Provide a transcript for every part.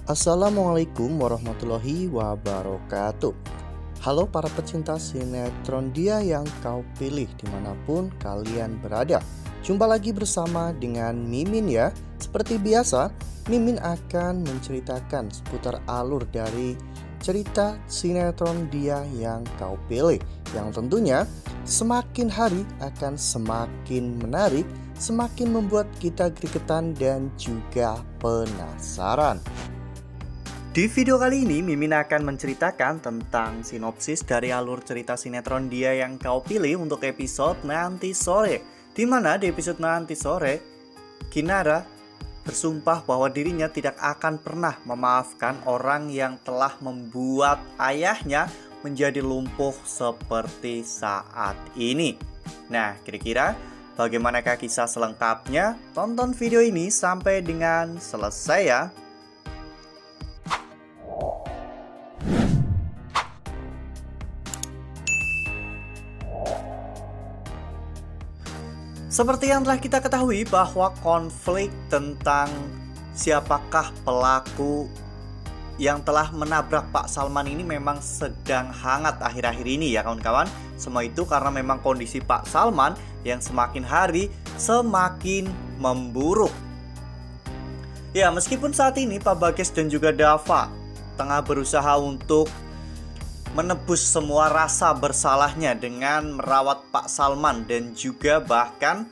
Assalamualaikum warahmatullahi wabarakatuh. Halo para pecinta sinetron Dia Yang Kau Pilih dimanapun kalian berada. Jumpa lagi bersama dengan Mimin ya. Seperti biasa, Mimin akan menceritakan seputar alur dari cerita sinetron Dia Yang Kau Pilih, yang tentunya semakin hari akan semakin menarik, semakin membuat kita gregetan dan juga penasaran. Di video kali ini, Mimin akan menceritakan tentang sinopsis dari alur cerita sinetron Dia Yang Kau Pilih untuk episode nanti sore. Dimana di episode nanti sore, Kinara bersumpah bahwa dirinya tidak akan pernah memaafkan orang yang telah membuat ayahnya menjadi lumpuh seperti saat ini. Nah, kira-kira bagaimanakah kisah selengkapnya? Tonton video ini sampai dengan selesai ya. Seperti yang telah kita ketahui bahwa konflik tentang siapakah pelaku yang telah menabrak Pak Salman ini memang sedang hangat akhir-akhir ini ya kawan-kawan. Semua itu karena memang kondisi Pak Salman yang semakin hari semakin memburuk. Ya, meskipun saat ini Pak Bagas dan juga Dava tengah berusaha untuk menebus semua rasa bersalahnya dengan merawat Pak Salman dan juga bahkan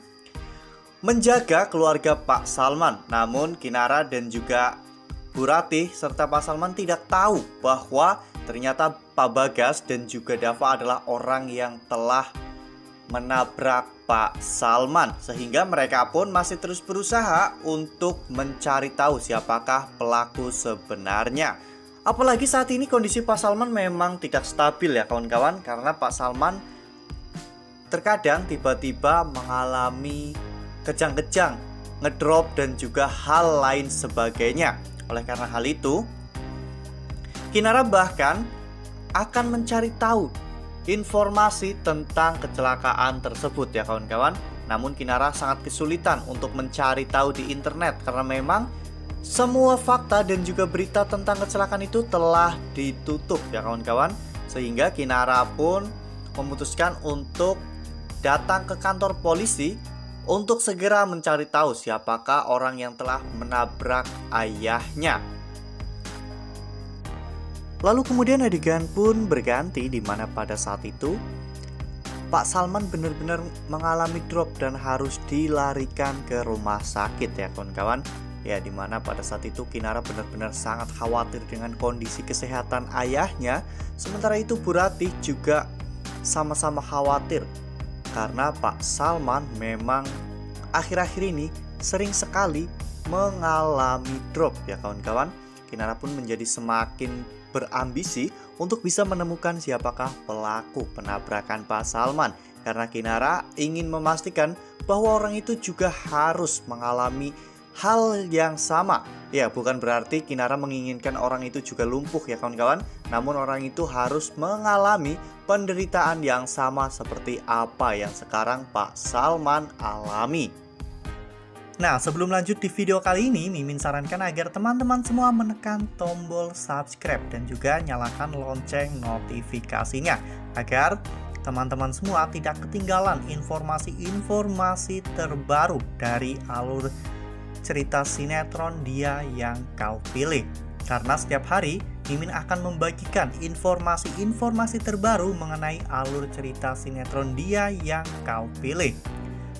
menjaga keluarga Pak Salman. Namun Kinara dan juga Bu Ratih serta Pak Salman tidak tahu bahwa ternyata Pak Bagas dan juga Dava adalah orang yang telah menabrak Pak Salman. Sehingga mereka pun masih terus berusaha untuk mencari tahu siapakah pelaku sebenarnya. Apalagi saat ini kondisi Pak Salman memang tidak stabil ya kawan-kawan. Karena Pak Salman terkadang tiba-tiba mengalami kejang-kejang, ngedrop dan juga hal lain sebagainya. Oleh karena hal itu, Kinara bahkan akan mencari tahu informasi tentang kecelakaan tersebut ya kawan-kawan. Namun Kinara sangat kesulitan untuk mencari tahu di internet karena memang semua fakta dan juga berita tentang kecelakaan itu telah ditutup ya kawan-kawan. Sehingga Kinara pun memutuskan untuk datang ke kantor polisi untuk segera mencari tahu siapakah orang yang telah menabrak ayahnya. Lalu kemudian adegan pun berganti di mana pada saat itu Pak Salman benar-benar mengalami drop dan harus dilarikan ke rumah sakit ya kawan-kawan. Ya, dimana pada saat itu Kinara benar-benar sangat khawatir dengan kondisi kesehatan ayahnya. Sementara itu Bu Ratih juga sama-sama khawatir karena Pak Salman memang akhir-akhir ini sering sekali mengalami drop ya kawan-kawan. Kinara pun menjadi semakin berambisi untuk bisa menemukan siapakah pelaku penabrakan Pak Salman. Karena Kinara ingin memastikan bahwa orang itu juga harus mengalami hal yang sama. Ya, bukan berarti Kinara menginginkan orang itu juga lumpuh ya kawan-kawan. Namun orang itu harus mengalami penderitaan yang sama seperti apa yang sekarang Pak Salman alami. Nah, sebelum lanjut di video kali ini, Mimin sarankan agar teman-teman semua menekan tombol subscribe dan juga nyalakan lonceng notifikasinya agar teman-teman semua tidak ketinggalan informasi-informasi terbaru dari alur cerita sinetron Dia Yang Kau Pilih. Karena setiap hari Mimin akan membagikan informasi-informasi terbaru mengenai alur cerita sinetron Dia Yang Kau Pilih.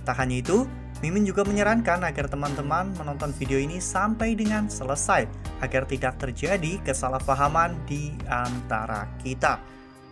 Tak hanya itu, Mimin juga menyarankan agar teman-teman menonton video ini sampai dengan selesai agar tidak terjadi kesalahpahaman di antara kita.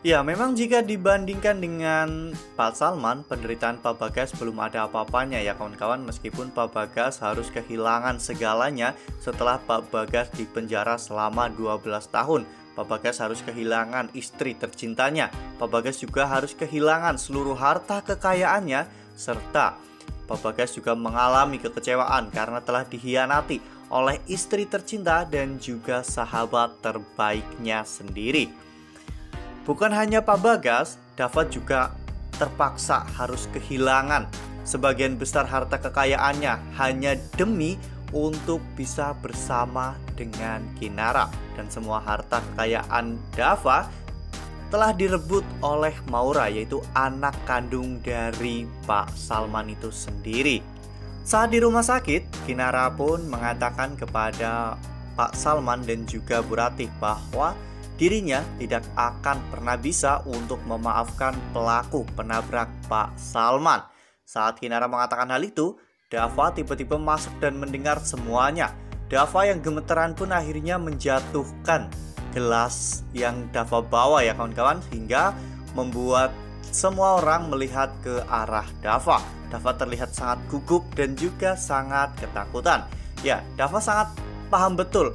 Ya, memang jika dibandingkan dengan Pak Salman, penderitaan Pak Bagas belum ada apa-apanya ya kawan-kawan. Meskipun Pak Bagas harus kehilangan segalanya setelah Pak Bagas dipenjara selama 12 tahun. Pak Bagas harus kehilangan istri tercintanya. Pak Bagas juga harus kehilangan seluruh harta kekayaannya. Serta Pak Bagas juga mengalami kekecewaan karena telah dikhianati oleh istri tercinta dan juga sahabat terbaiknya sendiri. Bukan hanya Pak Bagas, Dava juga terpaksa harus kehilangan sebagian besar harta kekayaannya hanya demi untuk bisa bersama dengan Kinara. Dan semua harta kekayaan Dava telah direbut oleh Maura, yaitu anak kandung dari Pak Salman itu sendiri. Saat di rumah sakit, Kinara pun mengatakan kepada Pak Salman dan juga Bu Ratih bahwa dirinya tidak akan pernah bisa untuk memaafkan pelaku penabrak Pak Salman. Saat Kinara mengatakan hal itu, Dava tiba-tiba masuk dan mendengar semuanya. Dava yang gemeteran pun akhirnya menjatuhkan gelas yang Dava bawa ya kawan-kawan, hingga membuat semua orang melihat ke arah Dava. Dava terlihat sangat gugup dan juga sangat ketakutan. Ya, Dava sangat paham betul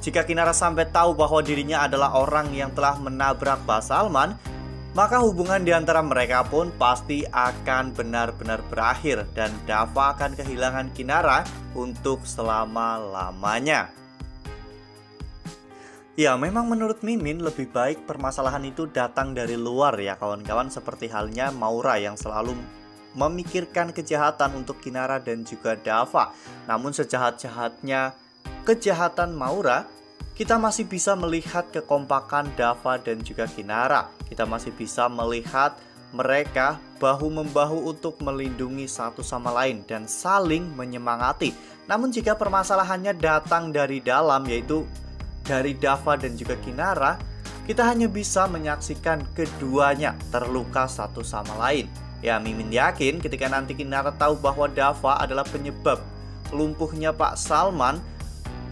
jika Kinara sampai tahu bahwa dirinya adalah orang yang telah menabrak Pak Salman, maka hubungan di antara mereka pun pasti akan benar-benar berakhir dan Dava akan kehilangan Kinara untuk selama-lamanya. Ya, memang menurut Mimin lebih baik permasalahan itu datang dari luar ya kawan-kawan, seperti halnya Maura yang selalu memikirkan kejahatan untuk Kinara dan juga Dava. Namun sejahat-jahatnya kejahatan Maura, kita masih bisa melihat kekompakan Dava dan juga Kinara. Kita masih bisa melihat mereka bahu-membahu untuk melindungi satu sama lain dan saling menyemangati. Namun jika permasalahannya datang dari dalam, yaitu dari Dava dan juga Kinara, kita hanya bisa menyaksikan keduanya terluka satu sama lain. Ya, Mimin yakin ketika nanti Kinara tahu bahwa Dava adalah penyebab lumpuhnya Pak Salman,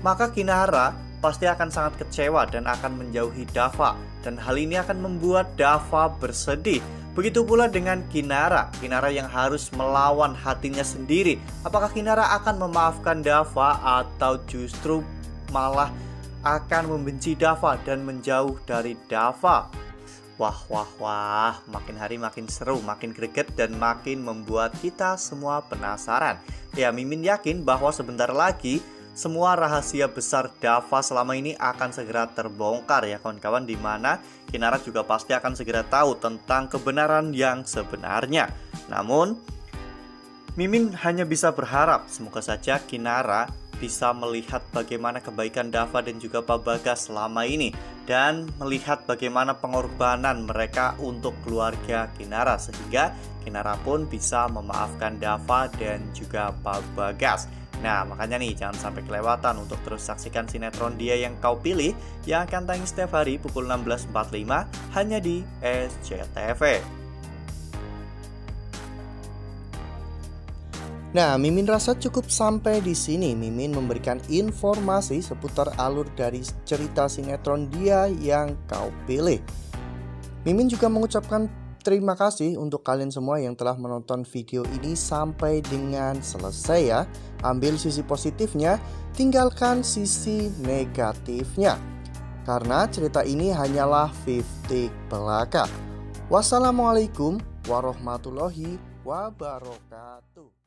maka Kinara pasti akan sangat kecewa dan akan menjauhi Dava. Dan hal ini akan membuat Dava bersedih. Begitu pula dengan Kinara. Kinara yang harus melawan hatinya sendiri. Apakah Kinara akan memaafkan Dava atau justru malah akan membenci Dava dan menjauh dari Dava? Wah, makin hari makin seru, makin greget dan makin membuat kita semua penasaran. Ya, Mimin yakin bahwa sebentar lagi semua rahasia besar Dava selama ini akan segera terbongkar ya kawan-kawan, di mana Kinara juga pasti akan segera tahu tentang kebenaran yang sebenarnya. Namun Mimin hanya bisa berharap semoga saja Kinara bisa melihat bagaimana kebaikan Dava dan juga Pak Bagas selama ini, dan melihat bagaimana pengorbanan mereka untuk keluarga Kinara, sehingga Kinara pun bisa memaafkan Dava dan juga Pak Bagas. Nah, makanya nih jangan sampai kelewatan untuk terus saksikan sinetron Dia Yang Kau Pilih yang akan tayang setiap hari pukul 16.45 hanya di SCTV. Nah, Mimin rasa cukup sampai di sini. Mimin memberikan informasi seputar alur dari cerita sinetron Dia Yang Kau Pilih. Mimin juga mengucapkan terima kasih untuk kalian semua yang telah menonton video ini sampai dengan selesai ya. Ambil sisi positifnya, tinggalkan sisi negatifnya. Karena cerita ini hanyalah 50 belaka. Wassalamualaikum warahmatullahi wabarakatuh.